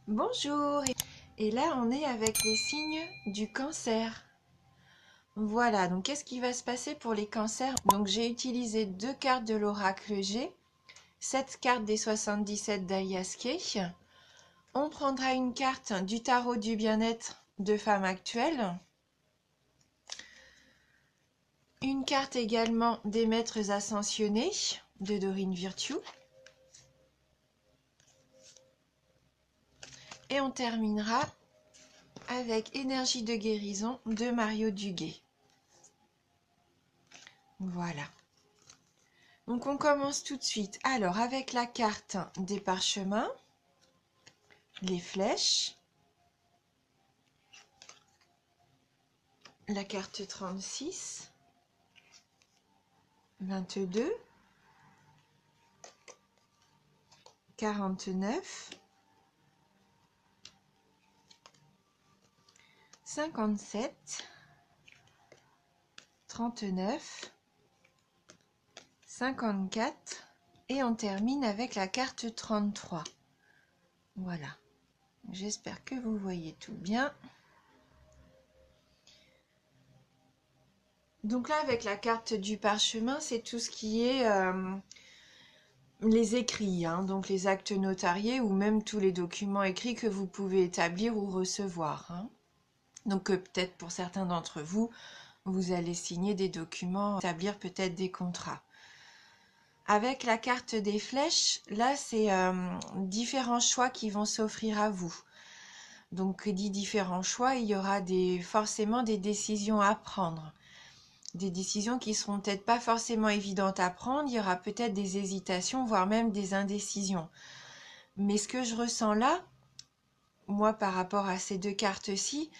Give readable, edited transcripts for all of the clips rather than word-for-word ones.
Bonjour, et là on est avec les signes du cancer. Voilà, donc qu'est-ce qui va se passer pour les cancers? Donc j'ai utilisé deux cartes de l'oracle G, 7 cartes des 77 d'Alias Kay. On prendra une carte du tarot du bien-être de femme actuelle, une carte également des maîtres ascensionnés de Dorine Virtue, et on terminera avec énergie de guérison de Mario Duguay. Voilà. Donc on commence tout de suite. Alors avec la carte des parchemins, les flèches, la carte 36, 22, 49, 57, 39, 54 et on termine avec la carte 33. Voilà. J'espère que vous voyez tout bien. Donc là, avec la carte du parchemin, c'est tout ce qui est les écrits, donc les actes notariés ou même tous les documents écrits que vous pouvez établir ou recevoir. Donc peut-être pour certains d'entre vous, vous allez signer des documents, établir peut-être des contrats. Avec la carte des flèches, là c'est différents choix qui vont s'offrir à vous. Donc dit différents choix, il y aura forcément des décisions à prendre. Des décisions qui seront peut-être pas forcément évidentes à prendre, il y aura peut-être des hésitations, voire même des indécisions. Mais ce que je ressens là, moi par rapport à ces deux cartes-ci,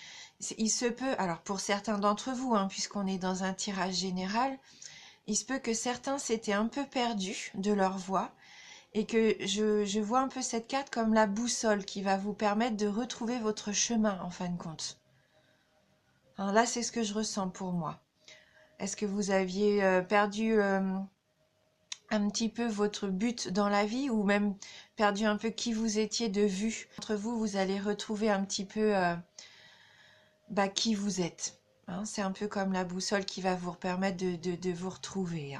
il se peut, alors pour certains d'entre vous, puisqu'on est dans un tirage général, il se peut que certains s'étaient un peu perdus de leur voie et que je vois un peu cette carte comme la boussole qui va vous permettre de retrouver votre chemin en fin de compte. Alors là, c'est ce que je ressens pour moi. Est-ce que vous aviez perdu un petit peu votre but dans la vie ou même perdu un peu qui vous étiez de vue? Entre vous, vous allez retrouver un petit peu qui vous êtes. C'est un peu comme la boussole qui va vous permettre de vous retrouver.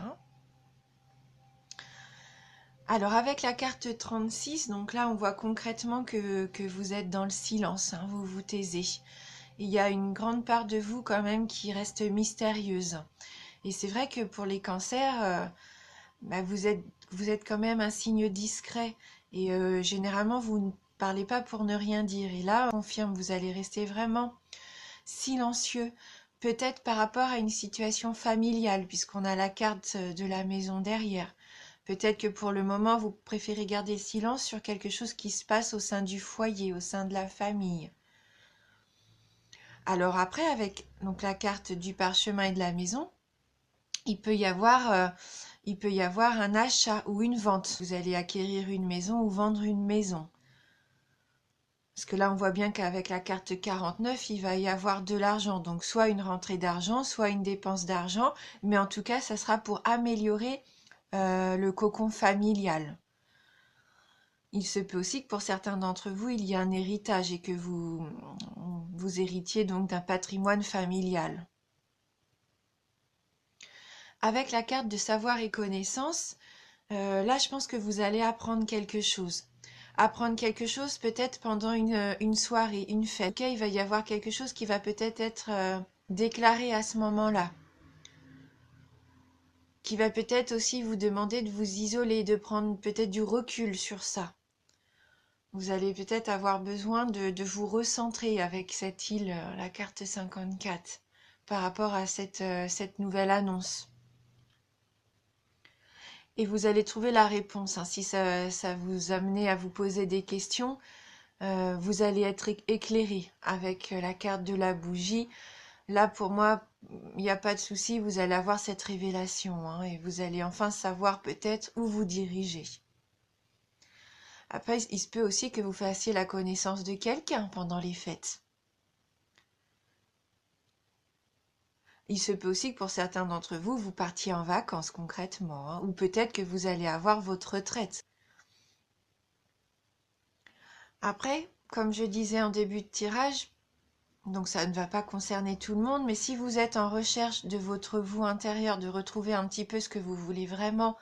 Alors avec la carte 36, donc là on voit concrètement que vous êtes dans le silence, vous vous taisez. Il y a une grande part de vous quand même qui reste mystérieuse. Et c'est vrai que pour les cancers, vous êtes quand même un signe discret. Et généralement vous ne parlez pas pour ne rien dire. Et là, on confirme, vous allez rester vraiment silencieux. Peut-être par rapport à une situation familiale, puisqu'on a la carte de la maison derrière. Peut-être que pour le moment, vous préférez garder le silence sur quelque chose qui se passe au sein du foyer, au sein de la famille. Alors après, avec donc la carte du parchemin et de la maison, il peut y avoir un achat ou une vente. Vous allez acquérir une maison ou vendre une maison. Parce que là, on voit bien qu'avec la carte 49, il va y avoir de l'argent. Donc soit une rentrée d'argent, soit une dépense d'argent. Mais en tout cas, ça sera pour améliorer le cocon familial. Il se peut aussi que pour certains d'entre vous, il y ait un héritage et que vous héritiez donc d'un patrimoine familial. Avec la carte de savoir et connaissance, là je pense que vous allez apprendre quelque chose. Apprendre quelque chose peut-être pendant une soirée, une fête. Ok, il va y avoir quelque chose qui va peut-être être déclaré à ce moment-là. Qui va peut-être aussi vous demander de vous isoler, de prendre peut-être du recul sur ça. Vous allez peut-être avoir besoin de vous recentrer avec cette île, la carte 54, par rapport à cette nouvelle annonce. Et vous allez trouver la réponse. Si ça vous amenait à vous poser des questions, vous allez être éclairé avec la carte de la bougie. Là, pour moi, il n'y a pas de souci, vous allez avoir cette révélation et vous allez enfin savoir peut-être où vous dirigez. Après, il se peut aussi que vous fassiez la connaissance de quelqu'un pendant les fêtes. Il se peut aussi que pour certains d'entre vous, vous partiez en vacances concrètement, ou peut-être que vous allez avoir votre retraite. Après, comme je disais en début de tirage, donc ça ne va pas concerner tout le monde, mais si vous êtes en recherche de votre vous intérieur, de retrouver un petit peu ce que vous voulez vraiment,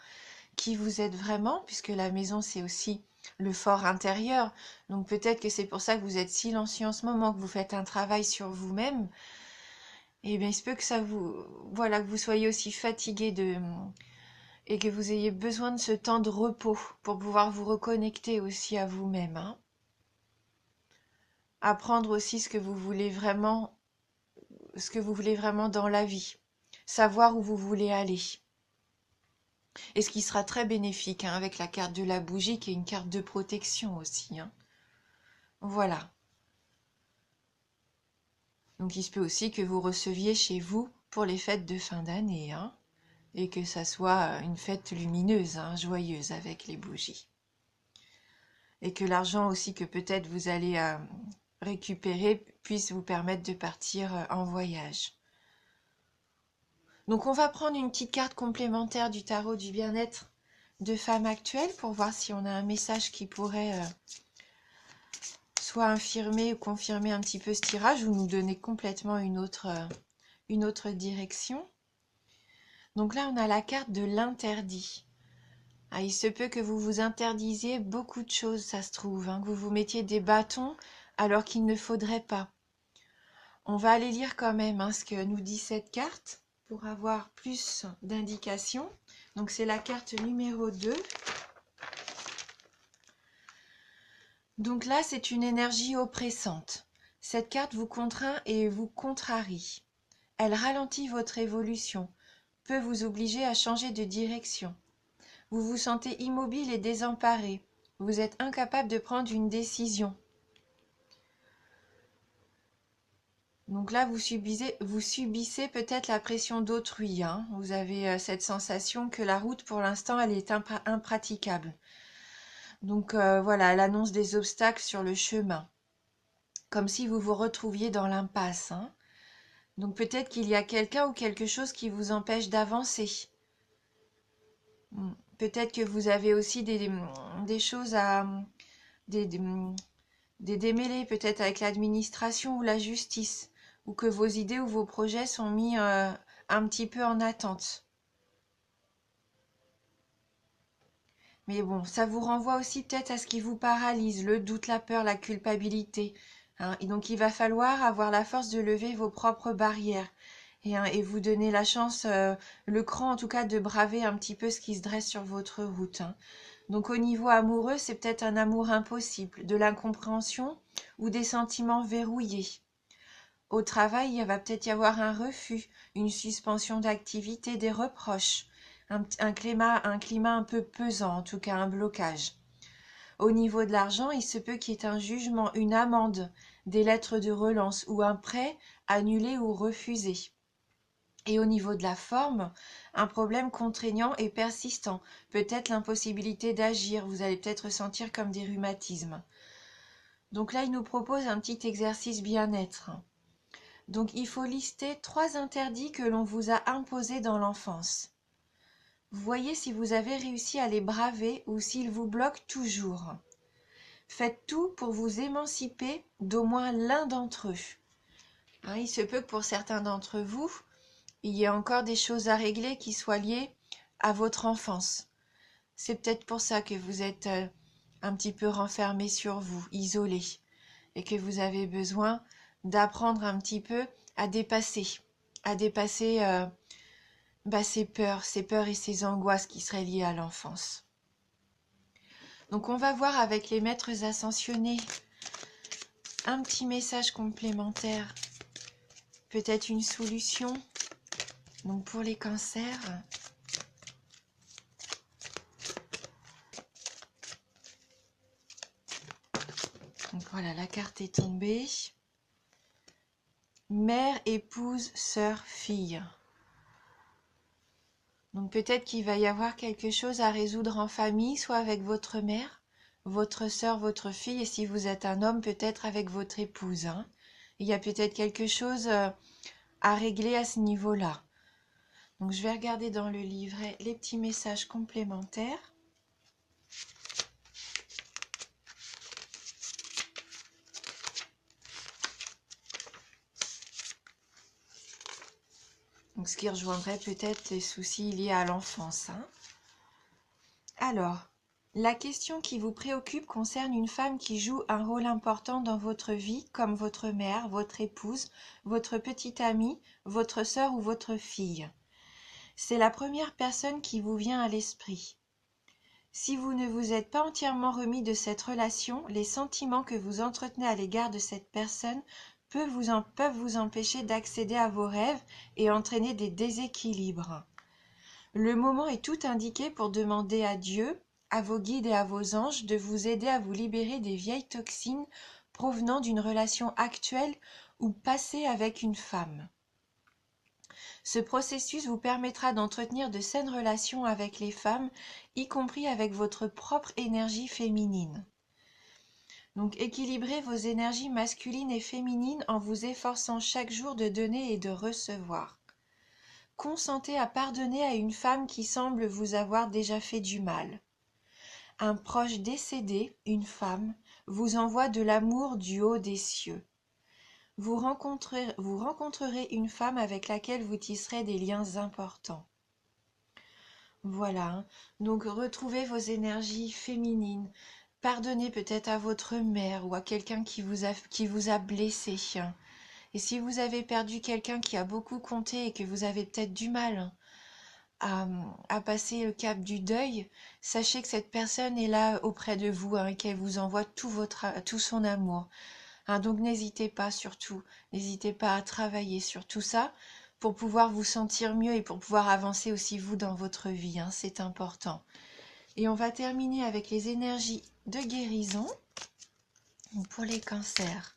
qui vous êtes vraiment, puisque la maison c'est aussi le fort intérieur, donc peut-être que c'est pour ça que vous êtes silencieux en ce moment, que vous faites un travail sur vous-même, et bien il se peut que ça vous, voilà, que vous soyez aussi fatigué et que vous ayez besoin de ce temps de repos pour pouvoir vous reconnecter aussi à vous-même, hein. Apprendre aussi ce que vous voulez vraiment dans la vie, savoir où vous voulez aller. Et ce qui sera très bénéfique, hein, avec la carte de la bougie qui est une carte de protection aussi, hein. Voilà. Donc il se peut aussi que vous receviez chez vous pour les fêtes de fin d'année, hein, et que ça soit une fête lumineuse, hein, joyeuse avec les bougies. Et que l'argent aussi que peut-être vous allez récupérer puisse vous permettre de partir en voyage. Donc on va prendre une petite carte complémentaire du tarot du bien-être de femme actuelle pour voir si on a un message qui pourrait soit infirmer ou confirmer un petit peu ce tirage ou nous donner complètement une autre direction. Donc là, on a la carte de l'interdit. Ah, il se peut que vous vous interdisiez beaucoup de choses, ça se trouve, hein, que vous vous mettiez des bâtons alors qu'il ne faudrait pas. On va aller lire quand même, hein, ce que nous dit cette carte pour avoir plus d'indications. Donc c'est la carte numéro 2. Donc là, c'est une énergie oppressante. Cette carte vous contraint et vous contrarie. Elle ralentit votre évolution, peut vous obliger à changer de direction. Vous vous sentez immobile et désemparé. Vous êtes incapable de prendre une décision. Donc là, vous subissez peut-être la pression d'autrui, hein. Vous avez cette sensation que la route, pour l'instant, elle est impraticable. Donc voilà, elle annonce des obstacles sur le chemin, comme si vous vous retrouviez dans l'impasse, hein. Donc peut-être qu'il y a quelqu'un ou quelque chose qui vous empêche d'avancer. Peut-être que vous avez aussi des choses des démêlés, peut-être avec l'administration ou la justice, ou que vos idées ou vos projets sont mis un petit peu en attente. Mais bon, ça vous renvoie aussi peut-être à ce qui vous paralyse, le doute, la peur, la culpabilité, hein. Et donc il va falloir avoir la force de lever vos propres barrières et vous donner la chance, le cran en tout cas, de braver un petit peu ce qui se dresse sur votre route, hein. Donc au niveau amoureux, c'est peut-être un amour impossible, de l'incompréhension ou des sentiments verrouillés. Au travail, il va peut-être y avoir un refus, une suspension d'activité, des reproches, un climat un peu pesant, en tout cas un blocage. Au niveau de l'argent, il se peut qu'il y ait un jugement, une amende, des lettres de relance ou un prêt annulé ou refusé. Et au niveau de la forme, un problème contraignant et persistant, peut-être l'impossibilité d'agir, vous allez peut-être ressentir comme des rhumatismes. Donc là, il nous propose un petit exercice bien-être. Donc il faut lister 3 interdits que l'on vous a imposés dans l'enfance. Voyez si vous avez réussi à les braver ou s'ils vous bloquent toujours. Faites tout pour vous émanciper d'au moins l'un d'entre eux. Hein, il se peut que pour certains d'entre vous, il y ait encore des choses à régler qui soient liées à votre enfance. C'est peut-être pour ça que vous êtes un petit peu renfermé sur vous, isolé, et que vous avez besoin d'apprendre un petit peu à dépasser ces peurs et ces angoisses qui seraient liées à l'enfance. Donc on va voir avec les maîtres ascensionnés un petit message complémentaire, peut-être une solution. Donc pour les cancers, donc voilà, la carte est tombée. Mère, épouse, sœur, fille. Donc peut-être qu'il va y avoir quelque chose à résoudre en famille, soit avec votre mère, votre sœur, votre fille, et si vous êtes un homme, peut-être avec votre épouse, hein. Il y a peut-être quelque chose à régler à ce niveau-là. Donc je vais regarder dans le livret les petits messages complémentaires. Donc ce qui rejoindrait peut-être les soucis liés à l'enfance, hein. Alors, la question qui vous préoccupe concerne une femme qui joue un rôle important dans votre vie, comme votre mère, votre épouse, votre petite amie, votre sœur ou votre fille. C'est la première personne qui vous vient à l'esprit. Si vous ne vous êtes pas entièrement remis de cette relation, les sentiments que vous entretenez à l'égard de cette personne peuvent vous empêcher d'accéder à vos rêves et entraîner des déséquilibres. Le moment est tout indiqué pour demander à Dieu, à vos guides et à vos anges de vous aider à vous libérer des vieilles toxines provenant d'une relation actuelle ou passée avec une femme. Ce processus vous permettra d'entretenir de saines relations avec les femmes, y compris avec votre propre énergie féminine. Donc équilibrez vos énergies masculines et féminines en vous efforçant chaque jour de donner et de recevoir. Consentez à pardonner à une femme qui semble vous avoir déjà fait du mal. Un proche décédé, une femme, vous envoie de l'amour du haut des cieux. Vous rencontrerez une femme avec laquelle vous tisserez des liens importants. Voilà, hein. Donc retrouvez vos énergies féminines. Pardonnez peut-être à votre mère ou à quelqu'un qui vous a blessé. Et si vous avez perdu quelqu'un qui a beaucoup compté et que vous avez peut-être du mal à passer le cap du deuil, sachez que cette personne est là auprès de vous, hein, et qu'elle vous envoie tout son amour. Hein, donc n'hésitez pas surtout, n'hésitez pas à travailler sur tout ça pour pouvoir vous sentir mieux et pour pouvoir avancer aussi vous dans votre vie, hein, c'est important. Et on va terminer avec les énergies de guérison pour les cancers.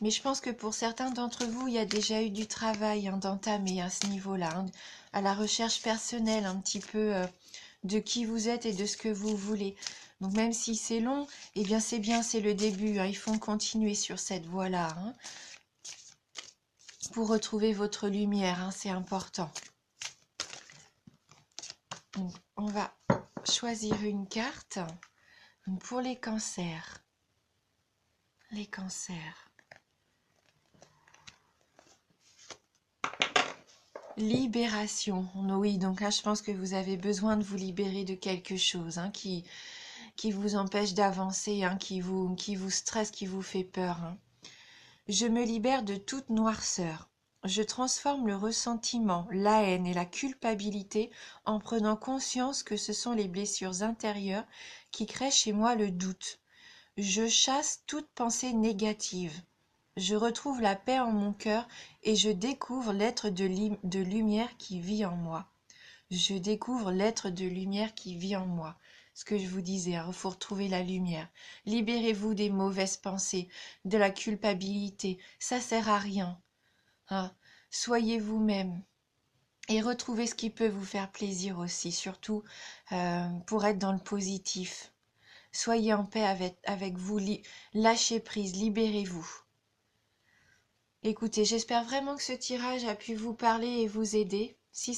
Mais je pense que pour certains d'entre vous, il y a déjà eu du travail, hein, d'entamer à ce niveau-là, hein, à la recherche personnelle un petit peu de qui vous êtes et de ce que vous voulez. Donc même si c'est long, eh bien c'est bien, c'est le début, hein, il faut continuer sur cette voie-là, hein, pour retrouver votre lumière, hein, c'est important. Donc, on va choisir une carte pour les cancers. Les cancers. Libération. Oui, donc là, je pense que vous avez besoin de vous libérer de quelque chose, hein, qui vous empêche d'avancer, hein, qui vous stresse, qui vous fait peur, hein. Je me libère de toute noirceur. Je transforme le ressentiment, la haine et la culpabilité en prenant conscience que ce sont les blessures intérieures qui créent chez moi le doute. Je chasse toute pensée négative. Je retrouve la paix en mon cœur et je découvre l'être de lumière qui vit en moi. Je découvre l'être de lumière qui vit en moi. Ce que je vous disais, il faut retrouver la lumière. Libérez-vous des mauvaises pensées, de la culpabilité. Ça sert à rien. Hein. Soyez vous-même. Et retrouvez ce qui peut vous faire plaisir aussi, surtout pour être dans le positif. Soyez en paix avec vous. Lâchez prise, libérez-vous. Écoutez, j'espère vraiment que ce tirage a pu vous parler et vous aider. Si